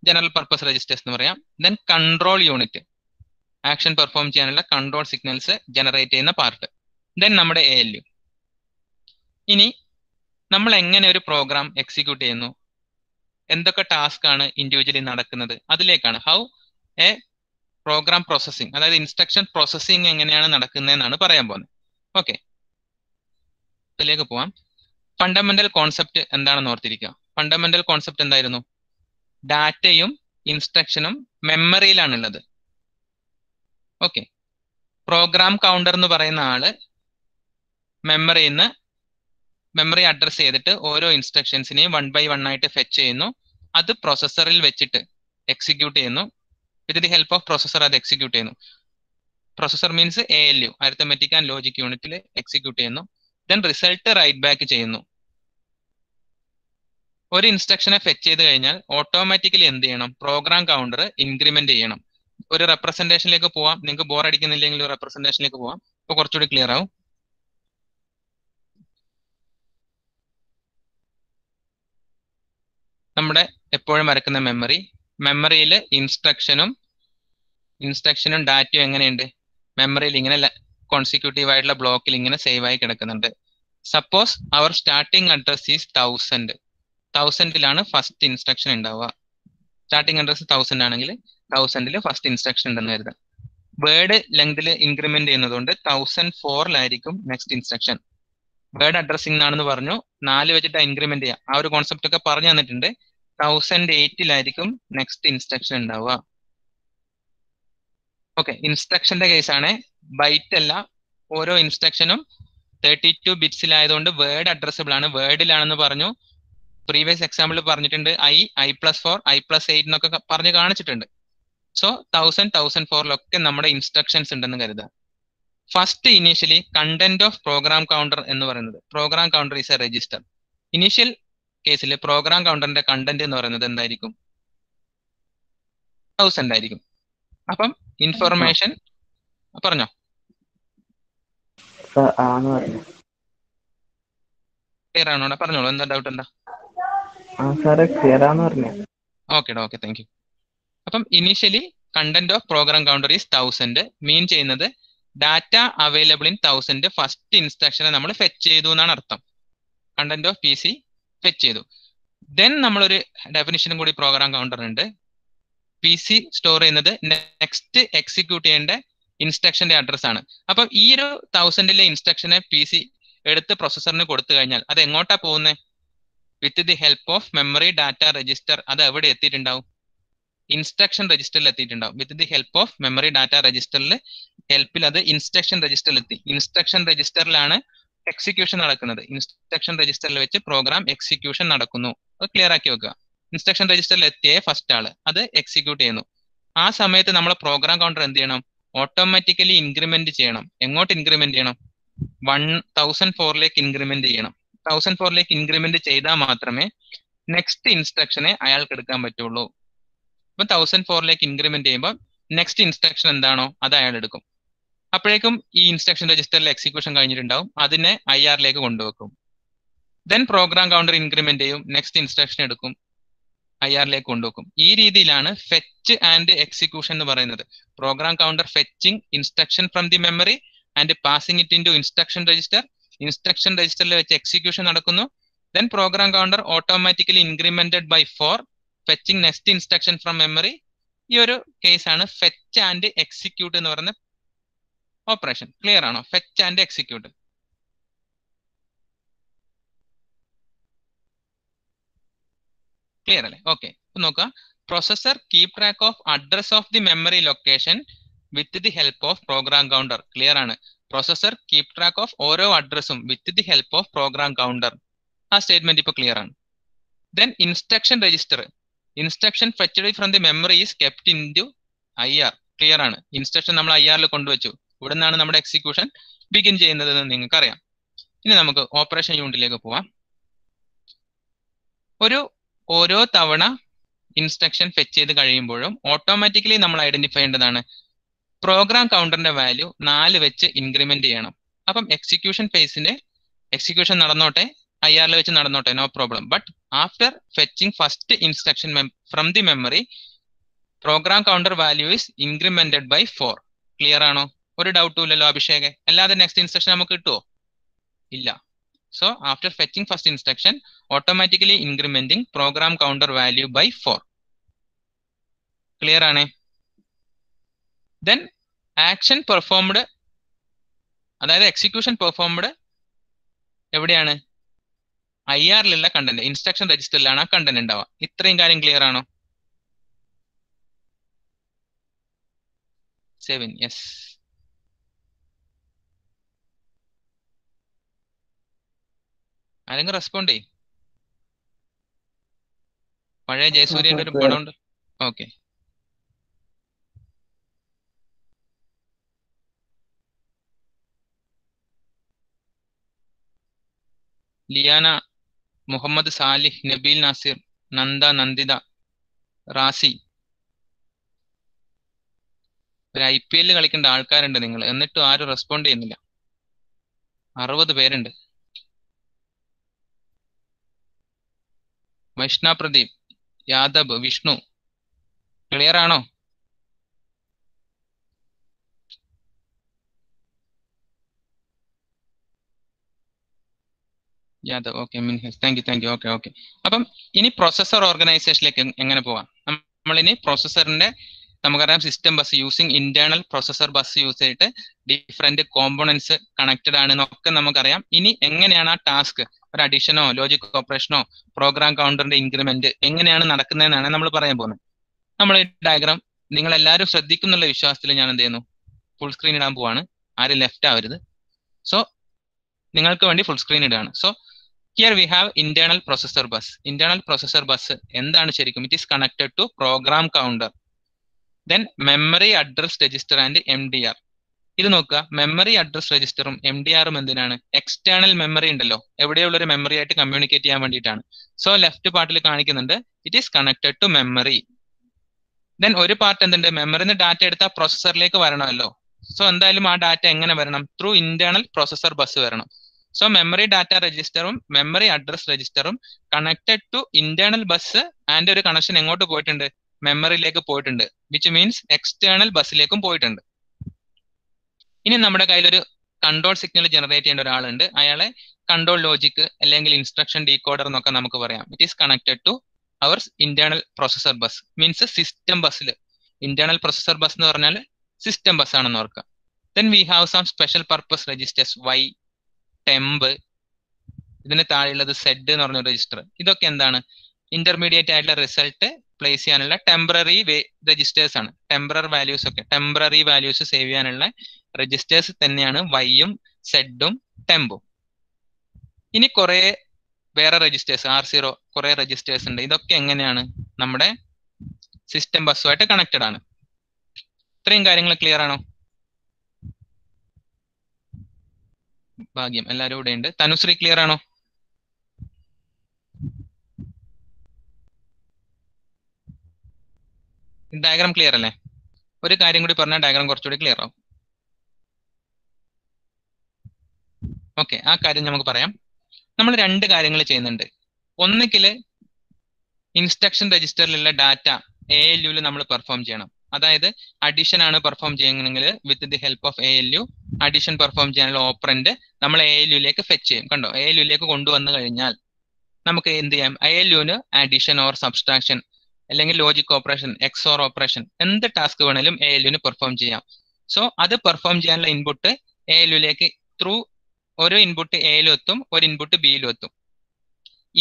general purpose registers എന്ന് പറയാം. Then control unit, action perform ചെയ്യാനുള്ള കൺട്രോൾ സിഗ്നൽസ് ജനറേറ്റ് ചെയ്യുന്ന പാർട്ട്. ദെൻ നമ്മുടെ ALU. ഇനി നമ്മൾ എങ്ങനെ ഒരു പ്രോഗ്രാം എക്സിക്യൂട്ട് ചെയ്യുന്നു, എന്തൊക്കെ ടാസ്ക് ആണ് ഇൻഡിവിജ്വലി നടക്കുന്നത്, അതിലേക്കാണ് ഹൗ എ പ്രോഗ്രാം പ്രോസസ്സിംഗ്, അതായത് ഇൻസ്ട്രക്ഷൻ പ്രോസസ്സിംഗ് എങ്ങനെയാണ് നടക്കുന്നതെന്നാണ് പറയാൻ പോകുന്നത്. ഓക്കെ, അതിലേക്ക് പോവാം. ഫണ്ടമെന്റൽ കോൺസെപ്റ്റ് എന്താണെന്ന് ഓർത്തിരിക്കുക. ഫണ്ടമെന്റൽ കോൺസെപ്റ്റ് എന്തായിരുന്നു? ഡാറ്റയും ഇൻസ്ട്രക്ഷനും മെമ്മറിയിലാണുള്ളത്. ഓക്കെ, പ്രോഗ്രാം കൗണ്ടർ എന്ന് പറയുന്ന ആള് മെമ്മറി അഡ്രസ് ചെയ്തിട്ട് ഓരോ ഇൻസ്ട്രക്ഷൻസിനെയും 1 by 1 ആയിട്ട് ഫെച്ച് ചെയ്യുന്നു. അത് പ്രോസസ്സറിൽ വെച്ചിട്ട് എക്സിക്യൂട്ട് ചെയ്യുന്നു. വിത്ത് ദി ഹെൽപ്പ് ഓഫ് പ്രോസസ്സർ അത് എക്സിക്യൂട്ട് ചെയ്യുന്നു. Processor means ALU, arithmetic and logic യൂണിറ്റിൽ എക്സിക്യൂട്ട് ചെയ്യുന്നു. ദെൻ റിസൾട്ട് റൈറ്റ് ബാക്ക് ചെയ്യുന്നു. ഒരു ഇൻസ്ട്രക്ഷനെ ഫെച്ച് ചെയ്ത് കഴിഞ്ഞാൽ ഓട്ടോമാറ്റിക്കലി എന്ത് ചെയ്യണം? പ്രോഗ്രാം കൗണ്ടർ ഇൻക്രിമെന്റ് ചെയ്യണം. ഒരു റെപ്രസെന്റേഷനിലേക്ക് പോവാം. നിങ്ങൾക്ക് ബോർ അടിക്കുന്നില്ലെങ്കിൽ ഒരു റെപ്രസെന്റേഷനിലേക്ക് പോവാം. അപ്പൊ കുറച്ചുകൂടി ക്ലിയർ ആവും. നമ്മുടെ എപ്പോഴും വരക്കുന്ന മെമ്മറിയിൽ ഇൻസ്ട്രക്ഷനും ഡാറ്റയും എങ്ങനെയുണ്ട്? മെമ്മറിയിൽ ഇങ്ങനെ കോൺസിക്യൂട്ടീവ് ആയിട്ടുള്ള ബ്ലോക്കിൽ ഇങ്ങനെ സേവ് ആയി കിടക്കുന്നുണ്ട്. Suppose our starting address is 1000. 1000ലാണ് ഫസ്റ്റ് ഇൻസ്ട്രക്ഷൻ ഉണ്ടാവുക. സ്റ്റാർട്ടിംഗ് അഡ്രസ് 1000 ആണെങ്കിൽ 1000ൽ ഫസ്റ്റ് ഇൻസ്ട്രക്ഷൻ ഉണ്ടെന്ന് കരുതാം. വേർഡ് ലെങ്തിൽ ഇൻക്രിമെന്റ് ചെയ്യുന്നതുകൊണ്ട് 1004ലായിരിക്കും നെക്സ്റ്റ് ഇൻസ്ട്രക്ഷൻ. വേർഡ് അഡ്രസ്സിംഗ് ആണെന്ന് പറഞ്ഞു, 4 വെച്ചിട്ട് ഇൻക്രിമെന്റ് ചെയ്യാം. ആ ഒരു കോൺസെപ്റ്റ് ഒക്കെ പറഞ്ഞു തന്നിട്ടുണ്ട്. 1008ലായിരിക്കും നെക്സ്റ്റ് ഇൻസ്ട്രക്ഷൻ ഉണ്ടാവുക. ഓക്കെ, ഇൻസ്ട്രക്ഷന്റെ കേസാണ്, ബൈറ്റ് അല്ല. ഓരോ ഇൻസ്ട്രക്ഷനും 32 ബിറ്റ്സിലായതുകൊണ്ട് വേർഡ് അഡ്രസ്സബിൾ ആണ്. വേർഡിലാണെന്ന് പറഞ്ഞു. പ്രീവിയസ് എക്സാമ്പിൾ പറഞ്ഞിട്ടുണ്ട്. I+4, I+8 എന്നൊക്കെ പറഞ്ഞ് കാണിച്ചിട്ടുണ്ട്. സോ 1000, 1004ലൊക്കെ നമ്മുടെ ഇൻസ്ട്രക്ഷൻസ് ഉണ്ടെന്ന് കരുതാം. First initially content of program counter എന്ന് പറയുന്നത്, program counter is A register. Initial കേസിൽ പ്രോഗ്രാം കൗണ്ടറിന്റെ കണ്ടന്റ് എന്ന് പറയുന്നത് എന്തായിരിക്കും? 1000 ആയിരിക്കും. അപ്പം ഇൻഫർമേഷൻ പറഞ്ഞോ. ക്ലിയർ ആണോ? പറഞ്ഞോളൂ, എന്താ ഡൗട്ട് എന്താ? Okay, thank you. അപ്പം initially content of program counter is 1000. Mean ചെയ്യുന്നത് ഡാറ്റ അവൈലബിൾ ഇൻ 1000 ഫസ്റ്റ് ഇൻസ്ട്രക്ഷനെ നമ്മൾ ഫെച്ച് ചെയ്തു എന്നാണ് അർത്ഥം. കണ്ടന്റ് ഓഫ് PC ഫെച്ച് ചെയ്തു. ദെൻ നമ്മളൊരു ഡെഫിനിഷനും കൂടി പ്രോഗ്രാം കൗണ്ടറിനുണ്ട്. PC സ്റ്റോർ ചെയ്യുന്നത് നെക്സ്റ്റ് എക്സിക്യൂട്ട് ചെയ്യേണ്ട ഇൻസ്ട്രക്ഷന്റെ അഡ്രസ് ആണ്. അപ്പം ഈ ഒരു 1000ലെ ഇൻസ്ട്രക്ഷനെ PC എടുത്ത് പ്രോസസ്സറിന് കൊടുത്തു കഴിഞ്ഞാൽ അത് എങ്ങോട്ടാ പോകുന്നത്? With the help of memory data register അത് എവിടെ എത്തിയിട്ടുണ്ടാവും? ഇൻസ്ട്രക്ഷൻ രജിസ്റ്ററിൽ എത്തിയിട്ടുണ്ടാവും. With the help of memory data രജിസ്റ്ററിൽ ഹെൽപ്പിൽ അത് ഇൻസ്ട്രക്ഷൻ രജിസ്റ്ററിൽ എത്തി. ഇൻസ്ട്രക്ഷൻ രജിസ്റ്ററിലാണ് എക്സിക്യൂഷൻ നടക്കുന്നത്. ഇൻസ്ട്രക്ഷൻ രജിസ്റ്ററിൽ വെച്ച് പ്രോഗ്രാം എക്സിക്യൂഷൻ നടക്കുന്നു. അത് ക്ലിയർ ആക്കി വെക്കുക. ഇൻസ്ട്രക്ഷൻ രജിസ്റ്ററിൽ എത്തിയ ഫസ്റ്റ് ആള് അത് എക്സിക്യൂട്ട് ചെയ്യുന്നു. ആ സമയത്ത് നമ്മൾ പ്രോഗ്രാം കൗണ്ടർ എന്ത് ചെയ്യണം? ഓട്ടോമാറ്റിക്കലി ഇൻക്രിമെന്റ് ചെയ്യണം. എങ്ങോട്ട് ഇൻക്രിമെന്റ് ചെയ്യണം? 1004ലേക്ക് ഇൻക്രിമെന്റ് ചെയ്യണം. 1004ലേക്ക് ഇൻക്രിമെന്റ് ചെയ്താൽ മാത്രമേ നെക്സ്റ്റ് ഇൻസ്ട്രക്ഷനെ അയാൾക്ക് എടുക്കാൻ പറ്റുള്ളൂ. അപ്പൊ 1004ലേക്ക് ഇൻക്രിമെന്റ് ചെയ്യുമ്പോൾ നെക്സ്റ്റ് ഇൻസ്ട്രക്ഷൻ എന്താണോ അത് അയാൾ എടുക്കും. അപ്പോഴേക്കും ഈ ഇൻസ്ട്രക്ഷൻ രജിസ്റ്ററിൽ എക്സിക്യൂഷൻ കഴിഞ്ഞിട്ടുണ്ടാവും. അതിനെ IRലേക്ക് കൊണ്ടുവെക്കും. ദെൻ പ്രോഗ്രാം കൗണ്ടർ ഇൻക്രിമെന്റ് ചെയ്യും, നെക്സ്റ്റ് ഇൻസ്ട്രക്ഷൻ എടുക്കും, IRലേക്ക് കൊണ്ടുവെക്കും. ഈ രീതിയിലാണ് ഫെച്ച് ആൻഡ് എക്സിക്യൂഷൻ എന്ന് പറയുന്നത്. Program counter fetching instruction from the memory and passing it in to instruction register. Instruction രജിസ്റ്ററിൽ വെച്ച് എക്സിക്യൂഷൻ നടക്കുന്നു. Then program counter automatically incremented by 4 fetching next instruction from memory. ഈ ഒരു കേസാണ് ഫെച്ച് ആൻഡ് എക്സിക്യൂട്ട് എന്ന് പറയുന്ന ഓപ്പറേഷൻ. ക്ലിയർ ആണോ? Fetch and execute clear അല്ലേ? ഓക്കെ, നോക്കുക. Processor keep track of address of the memory location with the help of program counter. Clear ആണ്. Processor keep track of ഓരോ അഡ്രസ്സും with the help of program counter. ആ statement ഇപ്പൊ clear ആണ്. Then instruction register. Instruction fetched from the memory is kept in to IR. Clear ആണ്. Instruction നമ്മൾ IR കൊണ്ടുവച്ചു. ഇവിടെ നിന്നാണ് നമ്മുടെ എക്സിക്യൂഷൻ ബിഗിൻ ചെയ്യുന്നത് എന്ന് നിങ്ങൾക്ക് അറിയാം. ഇനി നമുക്ക് ഓപ്പറേഷൻ യൂണിറ്റിലേക്ക് പോവാം. ഓരോ തവണ ഇൻസ്ട്രക്ഷൻ ഫെച്ച് ചെയ്ത് കഴിയുമ്പോഴും ഓട്ടോമാറ്റിക്കലി നമ്മൾ ഐഡന്റിഫൈ ചെയ്യേണ്ടതാണ് പ്രോഗ്രാം കൗണ്ടറിന്റെ വാല്യൂ 4 വെച്ച് ഇൻക്രിമെന്റ് ചെയ്യണം. അപ്പം എക്സിക്യൂഷൻ ഫേസിന്റെ എക്സിക്യൂഷൻ നടന്നോട്ടെ, IR വെച്ച് നടന്നോട്ടെ, no problem. But after fetching first instruction from the memory program counter value is incremented by 4. Clear ആണോ? ഒരു ഡൗട്ടും ഇല്ലല്ലോ അഭിഷേക്? അല്ലാതെ നെക്സ്റ്റ് ഇൻസ്ട്രക്ഷൻ നമുക്ക് കിട്ടുമോ? ഇല്ല. So after fetching first instruction, automatically incrementing program counter value by 4. Clear ആണ്? Then action performed, അതായത് എക്സിക്യൂഷൻ പെർഫോംഡ് എവിടെയാണ്? IR-ലുള്ള കണ്ടന്റ്, ഇൻസ്ട്രക്ഷൻ രജിസ്റ്ററിലാണ് ആ കണ്ടന്റ് ഉണ്ടാവുക. ഇത്രയും കാര്യം ക്ലിയർ ആണോ? 7. യെസ്. ആരെങ്കിലും റെസ്പോണ്ട് ചെയ്യും? പഴയ ജയസൂര്യന്റെ ഒരു പടമുണ്ട്. ഓക്കെ, ലിയാന, മുഹമ്മദ് സാലിഹ്, നബീൽ നാസിർ, നന്ദ, നന്ദിത, റാസി. ഒരു IPL കളിക്കേണ്ട ആൾക്കാരുണ്ട് നിങ്ങൾ, എന്നിട്ടും ആരും റെസ്പോണ്ട് ചെയ്യുന്നില്ല. 60 പേരുണ്ട്. വൈഷ്ണ പ്രദീപ്, യാദവ്, വിഷ്ണു. ക്ലിയർ ആണോ? Yadav, okay. Minhas, thank you. Okay. അപ്പം ഇനി പ്രൊസസർ ഓർഗനൈസേഷനിലേക്ക് എങ്ങനെ പോവാം? നമ്മളിനി പ്രൊസസറിന്റെ, നമുക്കറിയാം system bus using internal processor bus use ചെയ്തിട്ട് ഡിഫറെന്റ് കോമ്പോണൻസ് കണക്റ്റഡ് ആണെന്നൊക്കെ നമുക്കറിയാം. ഇനി എങ്ങനെയാണ് ആ ടാസ്ക്, ഒരു അഡീഷനോ ലോജിക് ഓപ്പറേഷനോ പ്രോഗ്രാം കൗണ്ടറിന്റെ ഇൻക്രിമെന്റ് എങ്ങനെയാണ് നടക്കുന്നതെന്നാണ് നമ്മൾ പറയാൻ പോകുന്നത്. നമ്മൾ ഈ ഡയഗ്രാം നിങ്ങൾ എല്ലാവരും ശ്രദ്ധിക്കുന്നുള്ള വിശ്വാസത്തിൽ ഞാൻ എന്ത് ചെയ്യുന്നു, ഫുൾ സ്ക്രീൻ ഇടാൻ പോവാണ്. ആരും ലെഫ്റ്റ് ആവരുത്. സോ നിങ്ങൾക്ക് വേണ്ടി ഫുൾ സ്ക്രീൻ ഇടാണ്. So here we have internal processor bus. Internal processor bus എന്താണ് ശരിക്കും? It is connected to program counter, then memory address register and MDR. ഇത് നോക്കുക, മെമ്മറി അഡ്രസ് രജിസ്റ്ററും MDR-ഉം എന്തിനാണ്? എക്സ്റ്റേണൽ മെമ്മറി ഉണ്ടല്ലോ, എവിടെയുള്ള ഒരു മെമ്മറി ആയിട്ട് കമ്മ്യൂണിക്കേറ്റ് ചെയ്യാൻ വേണ്ടിയിട്ടാണ്. സോ ലെഫ്റ്റ് പാർട്ടിൽ കാണിക്കുന്നുണ്ട് it is connected to memory. Then ഒരു പാർട്ട് എന്തുണ്ട്? മെമ്മറിന്ന് ഡാറ്റ എടുത്താൽ പ്രൊസസറിലേക്ക് വരണമല്ലോ. സോ എന്തായാലും ആ ഡാറ്റ എങ്ങനെ വരണം? ത്രൂ ഇന്റേണൽ പ്രൊസസർ ബസ് വരണം. സോ മെമ്മറി ഡാറ്റ രജിസ്റ്ററും മെമ്മറി അഡ്രസ് രജിസ്റ്ററും connected to internal bus and ഒരു കണക്ഷൻ എങ്ങോട്ട് പോയിട്ടുണ്ട്? മെമ്മറിയിലേക്ക് പോയിട്ടുണ്ട്, വിച്ച് മീൻസ് എക്സ്റ്റേണൽ ബസ്സിലേക്കും പോയിട്ടുണ്ട്. ഇനി നമ്മുടെ കയ്യിലൊരു കൺട്രോൾ സിഗ്നൽ ജനറേറ്റ് ചെയ്യേണ്ട ഒരാളുണ്ട്. അയാളെ കൺട്രോൾ ലോജിക് അല്ലെങ്കിൽ ഇൻസ്ട്രക്ഷൻ ഡീകോഡർ എന്നൊക്കെ നമുക്ക് പറയാം. It is connected to our internal processor bus, means system ബസ്സിൽ. ഇന്റേണൽ പ്രൊസസർ ബസ് എന്ന് പറഞ്ഞാൽ സിസ്റ്റം ബസ് ആണെന്ന് ഓർക്കുക. Then we have some special purpose registers, Y, temp, ഇതിന് താഴെയുള്ളത് Z എന്ന് പറഞ്ഞ രജിസ്റ്റർ. ഇതൊക്കെ എന്താണ്? ഇന്റർമീഡിയറ്റ് ആയിട്ടുള്ള റിസൾട്ട് പ്ലേസ് ചെയ്യാനുള്ള ടെമ്പററി രജിസ്റ്റേഴ്സ് ആണ്. ടെമ്പററി വാല്യൂസ് ഒക്കെ, ടെമ്പററി വാല്യൂസ് സേവ് ചെയ്യാനുള്ള രജിസ്റ്റേഴ്സ് തന്നെയാണ് Y-ഉം Z-ഉം temp-ഉം. ഇനി കുറെ വേറെ രജിസ്റ്റേഴ്സ്, R0, കുറെ രജിസ്റ്റേഴ്സ് ഉണ്ട്. ഇതൊക്കെ എങ്ങനെയാണ്? നമ്മുടെ സിസ്റ്റം ബസ്സുമായിട്ട് കണക്റ്റഡ് ആണ്. ഇത്രയും കാര്യങ്ങൾ ക്ലിയർ ആണോ? ഭാഗ്യം, എല്ലാവരും ഇവിടെ ഉണ്ട്. തനുശ്രീ ക്ലിയർ ആണോ? ഡയഗ്രാം ക്ലിയർ അല്ലേ? ഒരു കാര്യം കൂടി പറഞ്ഞാൽ ഡയഗ്രാം കുറച്ചുകൂടി ക്ലിയർ ആവും. ഓക്കെ, ആ കാര്യം നമുക്ക് പറയാം. നമ്മൾ 2 കാര്യങ്ങൾ ചെയ്യുന്നുണ്ട്. ഒന്നുകിൽ ഇൻസ്ട്രക്ഷൻ രജിസ്റ്ററിലുള്ള ഡാറ്റ ALU-ൽ നമ്മൾ പെർഫോം ചെയ്യണം. അതായത് അഡിഷൻ ആണ് പെർഫോം ചെയ്യുന്നതെങ്കിൽ വിത്ത് the help of ALU addition perform ചെയ്യാനുള്ള ഓപ്പറന്റ് നമ്മൾ ALUലേക്ക് ഫെച്ച് ചെയ്യും. കണ്ടോ, ALUലേക്ക് കൊണ്ടുവന്നു കഴിഞ്ഞാൽ നമുക്ക് എന്ത് ചെയ്യാം? ALUന് അഡിഷൻ ഓർ സബ്സ്ട്രാക്ഷൻ അല്ലെങ്കിൽ ലോജിക് ഓപ്പറേഷൻ, എക്സോർ ഓപ്പറേഷൻ, എന്ത് ടാസ്ക് വേണേലും ALUന് പെർഫോം ചെയ്യാം. സോ അത് പെർഫോം ചെയ്യാനുള്ള ഇൻപുട്ട് ALUലേക്ക് ത്രൂ ഒരു ഇൻപുട്ട് എയിലും എത്തും, ഒരു ഇൻപുട്ട് ബിയിലും എത്തും.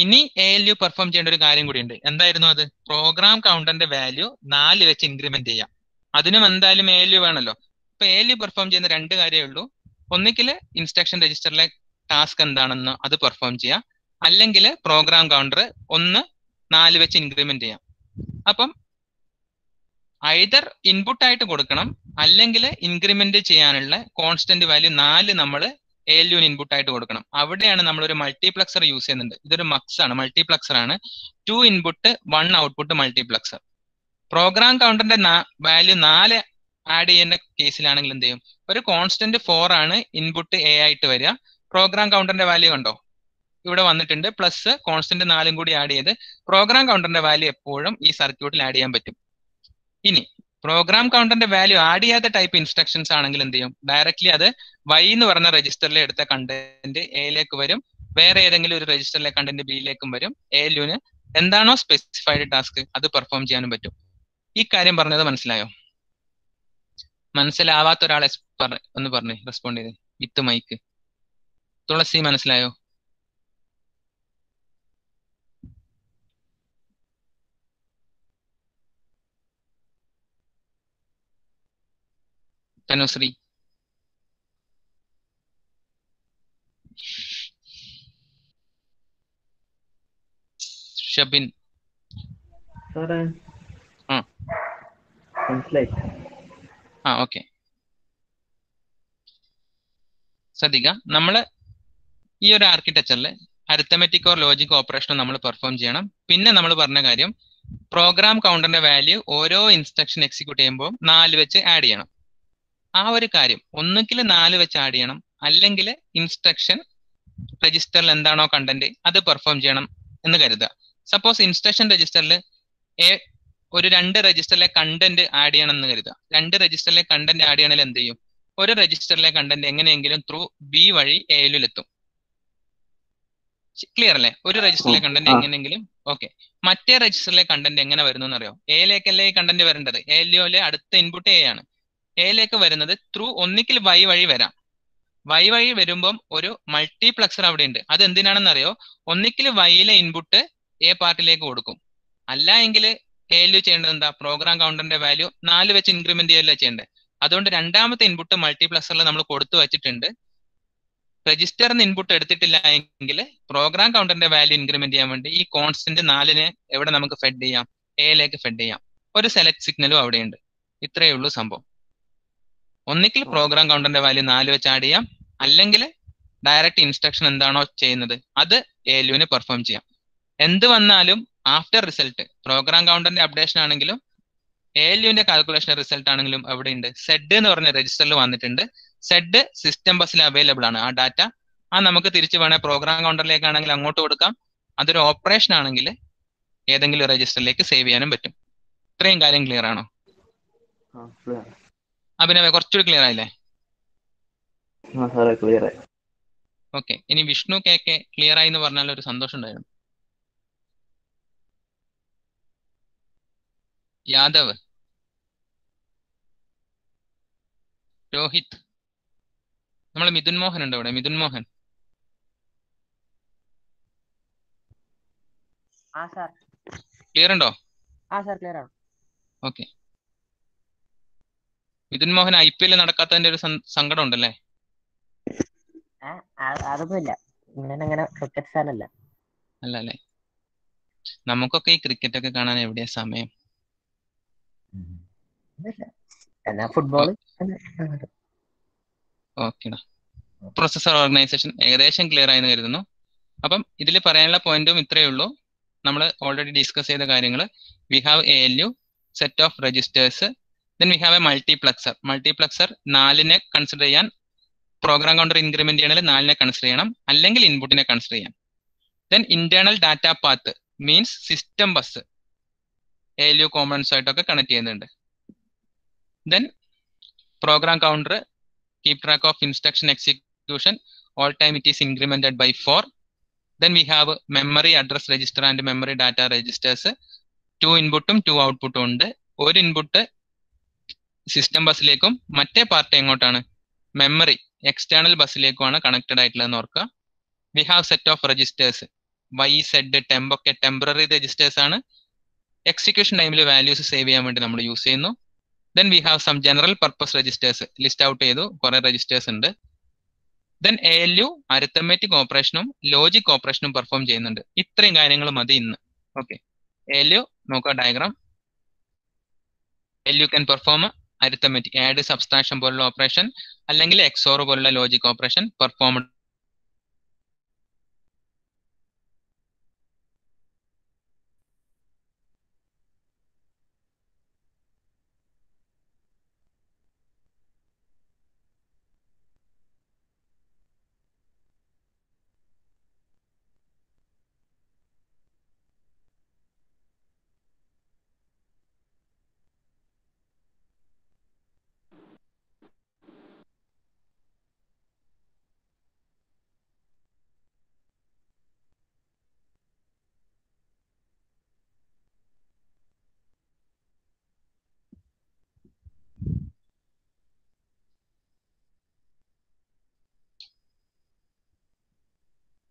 ഇനി ALU പെർഫോം ചെയ്യേണ്ട ഒരു കാര്യം കൂടി ഉണ്ട്. എന്തായിരുന്നു അത്? പ്രോഗ്രാം കൗണ്ടറിന്റെ വാല്യൂ 4 വെച്ച് ഇൻക്രിമെന്റ് ചെയ്യാം. അതിനും എന്തായാലും ALU വേണമല്ലോ. ഇപ്പൊ ALU പെർഫോം ചെയ്യുന്ന 2 കാര്യമേ ഉള്ളൂ. ഒന്നിക്കല് ഇൻസ്ട്രക്ഷൻ രജിസ്റ്ററിലെ ടാസ്ക് എന്താണെന്ന് അത് പെർഫോം ചെയ്യാം, അല്ലെങ്കിൽ പ്രോഗ്രാം കൗണ്ടർ 4 വെച്ച് ഇൻക്രിമെന്റ് ചെയ്യാം. അപ്പം ഐദർ ഇൻപുട്ട് ആയിട്ട് കൊടുക്കണം, അല്ലെങ്കിൽ ഇൻക്രിമെന്റ് ചെയ്യാനുള്ള കോൺസ്റ്റന്റ് വാല്യൂ 4 നമ്മൾ ALUന് ഇൻപുട്ട് ആയിട്ട് കൊടുക്കണം. അവിടെയാണ് നമ്മൾ ഒരു മൾട്ടിപ്ലക്സർ യൂസ് ചെയ്യുന്നുണ്ട്. ഇതൊരു മക്സ് ആണ്, മൾട്ടിപ്ലക്സർ ആണ്. 2 ഇൻപുട്ട് 1 ഔട്ട്പുട്ട് മൾട്ടിപ്ലക്സർ. പ്രോഗ്രാം കൗണ്ടറിന്റെ വാല്യൂ 4 ആഡ് ചെയ്യുന്ന കേസിലാണെങ്കിൽ എന്ത് ചെയ്യും? ഒരു കോൺസ്റ്റന്റ് 4 ആണ് ഇൻപുട്ട് A ആയിട്ട് വരിക. പ്രോഗ്രാം കൗണ്ടറിന്റെ വാല്യൂ കണ്ടോ ഇവിടെ വന്നിട്ടുണ്ട്, പ്ലസ് കോൺസ്റ്റന്റ് 4 കൂടി ആഡ് ചെയ്ത് പ്രോഗ്രാം കൗണ്ടറിന്റെ വാല്യൂ എപ്പോഴും ഈ സർക്യൂട്ടിൽ ആഡ് ചെയ്യാൻ പറ്റും. ഇനി പ്രോഗ്രാം കൗണ്ടറിന്റെ വാല്യൂ ആഡ് ചെയ്യാത്ത ടൈപ്പ് ഇൻസ്ട്രക്ഷൻസ് ആണെങ്കിൽ എന്ത് ചെയ്യും? ഡയറക്ട്ലി അത് Y എന്ന് പറഞ്ഞ രജിസ്റ്ററിൽ എടുത്ത കണ്ടന്റ് എയിലേക്ക് വരും, വേറെ ഏതെങ്കിലും ഒരു രജിസ്റ്ററിലെ കണ്ടന്റ് ബിയിലേക്കും വരും. ALUന് എന്താണോ സ്പെസിഫൈഡ് ടാസ്ക് അത് പെർഫോം ചെയ്യാനും പറ്റും. ഈ കാര്യം പറഞ്ഞത് മനസ്സിലായോ? മനസ്സിലാവാത്ത ഒരാൾ ഒന്ന് പറഞ്ഞേ, റെസ്പോണ്ട് ചെയ്ത് വിത്ത് മൈക്ക്. തുളസി മനസ്സിലായോ? തനുശ്രീ, ഷബിൻ, ഓക്കെ. ശ്രദ്ധിക്കുക, നമ്മള് ഈ ഒരു ആർക്കിടെക്ചറിൽ അരിത്തമെറ്റിക് ഓർ ലോജിക് ഓപ്പറേഷൻ നമ്മൾ പെർഫോം ചെയ്യണം. പിന്നെ നമ്മൾ പറഞ്ഞ കാര്യം, പ്രോഗ്രാം കൗണ്ടറിന്റെ വാല്യൂ ഓരോ ഇൻസ്ട്രക്ഷൻ എക്സിക്യൂട്ട് ചെയ്യുമ്പോൾ 4 വെച്ച് ആഡ് ചെയ്യണം. ആ ഒരു കാര്യം ഒന്നുകിൽ 4 വെച്ച് ആഡ് ചെയ്യണം, അല്ലെങ്കിൽ ഇൻസ്ട്രക്ഷൻ രജിസ്റ്ററിൽ എന്താണോ കണ്ടന്റ് അത് പെർഫോം ചെയ്യണം എന്ന് കരുതുക. സപ്പോസ് ഇൻസ്ട്രക്ഷൻ രജിസ്റ്ററിൽ ഒരു 2 രജിസ്റ്ററിലെ കണ്ടന്റ് ആഡ് ചെയ്യണം എന്ന് കരുതുക. 2 രജിസ്റ്ററിലെ കണ്ടന്റ് ആഡ് ചെയ്യണമെങ്കിൽ എന്ത് ചെയ്യും? ഒരു രജിസ്റ്ററിലെ കണ്ടന്റ് എങ്ങനെയെങ്കിലും ത്രൂ ബി വഴി ALUൽ എത്തും. ക്ലിയർ അല്ലേ? ഒരു രജിസ്റ്ററിലെ കണ്ടന്റ് എങ്ങനെയെങ്കിലും. ഓക്കെ, മറ്റേ രജിസ്റ്ററിലെ കണ്ടന്റ് എങ്ങനെ വരുന്നു എന്നറിയോ? എയിലേക്കല്ലേ ഈ കണ്ടന്റ് വരേണ്ടത്? ALUലെ അടുത്ത ഇൻപുട്ട് A ആണ്. എയിലേക്ക് വരുന്നത് ത്രൂ ഒന്നിക്കിൽ Y വഴി വരാം. Y വഴി വരുമ്പം ഒരു മൾട്ടിപ്ലക്സർ അവിടെ ഉണ്ട്. അത് എന്തിനാണെന്ന് അറിയോ? ഒന്നിക്കിൽ Yയിലെ ഇൻപുട്ട് A പാർട്ടിലേക്ക് കൊടുക്കും, അല്ല എങ്കിൽ ALU ചെയ്യേണ്ടത് എന്താ? പ്രോഗ്രാം കൗണ്ടറിന്റെ വാല്യൂ 4 വെച്ച് ഇൻക്രിമെന്റ് ചെയ്യല്ലേ ചെയ്യേണ്ടത്. അതുകൊണ്ട് രണ്ടാമത്തെ ഇൻപുട്ട് മൾട്ടിപ്ലക്സറിൽ നമ്മൾ കൊടുത്തു വെച്ചിട്ടുണ്ട്. രജിസ്റ്ററിന് ഇൻപുട്ട് എടുത്തിട്ടില്ല എങ്കിൽ പ്രോഗ്രാം കൗണ്ടറിന്റെ വാല്യൂ ഇൻക്രിമെന്റ് ചെയ്യാൻ വേണ്ടി ഈ കോൺസ്റ്റന്റ് 4നെ എവിടെ നമുക്ക് ഫെഡ് ചെയ്യാം? എയിലേക്ക് ഫെഡ് ചെയ്യാം. ഒരു സെലക്ട് സിഗ്നലും അവിടെയുണ്ട്. ഇത്രയേ ഉള്ളൂ സംഭവം. ഒന്നിക്കിൽ പ്രോഗ്രാം കൗണ്ടറിന്റെ വാല്യൂ 4 വെച്ച് ആഡ് ചെയ്യാം, അല്ലെങ്കിൽ ഡയറക്റ്റ് ഇൻസ്ട്രക്ഷൻ എന്താണോ ചെയ്യുന്നത് അത് ALUന് പെർഫോം ചെയ്യാം. എന്ത് വന്നാലും ആഫ്റ്റർ റിസൾട്ട് പ്രോഗ്രാം കൗണ്ടറിന്റെ അപ്ഡേഷൻ ആണെങ്കിലും ALUന്റെ കാൽക്കുലേഷൻ റിസൾട്ട് ആണെങ്കിലും അവിടെ ഉണ്ട്. സെഡ് എന്ന് പറഞ്ഞ രജിസ്റ്ററിൽ വന്നിട്ടുണ്ട്. സെഡ് സിസ്റ്റം ബസ്സിൽ അവൈലബിൾ ആണ് ആ ഡാറ്റ. നമുക്ക് തിരിച്ചു വേണേൽ പ്രോഗ്രാം കൗണ്ടറിലേക്കാണെങ്കിൽ അങ്ങോട്ട് കൊടുക്കാം. അതൊരു ഓപ്പറേഷൻ ആണെങ്കിൽ ഏതെങ്കിലും രജിസ്റ്ററിലേക്ക് സേവ് ചെയ്യാനും പറ്റും. ഇത്രയും കാര്യം ക്ലിയർ ആണോ? അഭിനവ കുറച്ചുകൂടി ക്ലിയർ ആയില്ലേ? ഓക്കെ, ഇനി വിഷ്ണു KK ക്ലിയർ ആയി എന്ന് പറഞ്ഞാൽ ഒരു സന്തോഷം ഉണ്ടായിരുന്നു. യാദവ്, രോഹിത്, നമ്മൾ മിഥുൻ മോഹൻ ഉണ്ട് ഇവിടെ. മിഥുൻ മോഹൻ, ക്ലിയർ ഉണ്ടോ? ഓക്കെ. മിഥുൻ മോഹൻ IPL നടക്കാത്തതിന്റെ ഒരു സങ്കടം ഉണ്ടല്ലേ? അതൊന്നുമില്ല, ക്രിക്കറ്റ് ഫാനല്ല. അല്ലേ? നമുക്കൊക്കെ ഈ ക്രിക്കറ്റ് ഒക്കെ കാണാൻ എവിടെയാ സമയം? ഫുട്ബോൾ. ഓക്കെടാ. പ്രൊസസർ ഓർഗനൈസേഷൻ ഏകദേശം ക്ലിയർ ആയെന്ന് കരുതുന്നു. അപ്പം ഇതിൽ പറയാനുള്ള പോയിന്റും ഇത്രയേ ഉള്ളൂ. നമ്മൾ ഓൾറെഡി ഡിസ്കസ് ചെയ്ത കാര്യങ്ങൾ. We have ALU, set of registers, then we have a multiplexer. Multiplexer 4നെ കൺസിഡർ ചെയ്യാൻ, പ്രോഗ്രാം കൗണ്ടർ ഇൻക്രിമെന്റ് ചെയ്യണമെങ്കിൽ 4നെ കൺസിഡർ ചെയ്യണം, അല്ലെങ്കിൽ ഇൻപുട്ടിനെ കൺസിഡർ ചെയ്യാം. Then internal data path means system bus ALU components ആയിട്ടൊക്കെ കണക്ട് ചെയ്യുന്നുണ്ട്. Then program counter keep track of instruction execution. All time it is incremented by 4. Then we have memory address register and memory data registers. 2 ഇൻപുട്ടും 2 ഔട്ട്പുട്ടും ഉണ്ട്. ഒരു input system ബസ്സിലേക്കും മറ്റേ part എങ്ങോട്ടാണ്, memory external ബസ്സിലേക്കുമാണ് connected ആയിട്ടുള്ളതെന്ന് ഓർക്കുക. We have set of registers Y, Z, temp ഒക്കെ ടെമ്പററി രജിസ്റ്റേഴ്സ് ആണ്. എക്സിക്യൂഷൻ ടൈമിൽ വാല്യൂസ് സേവ് ചെയ്യാൻ വേണ്ടി നമ്മൾ യൂസ് ചെയ്യുന്നു. Then we have some general purpose registers, list out ചെയ്തു, കുറെ രജിസ്റ്റേഴ്സ് ഉണ്ട്. ദെൻ ALU അരിത്തമെറ്റിക് ഓപ്പറേഷനും ലോജിക് ഓപ്പറേഷനും പെർഫോം ചെയ്യുന്നുണ്ട്. ഇത്രയും കാര്യങ്ങൾ മതി ഇന്ന്. ഓക്കെ, ALU നോക്കുക diagram. ALU can perform arithmetic, add, subtraction പോലുള്ള ഓപ്പറേഷൻ അല്ലെങ്കിൽ XOR പോലുള്ള ലോജിക് ഓപ്പറേഷൻ പെർഫോംഡ്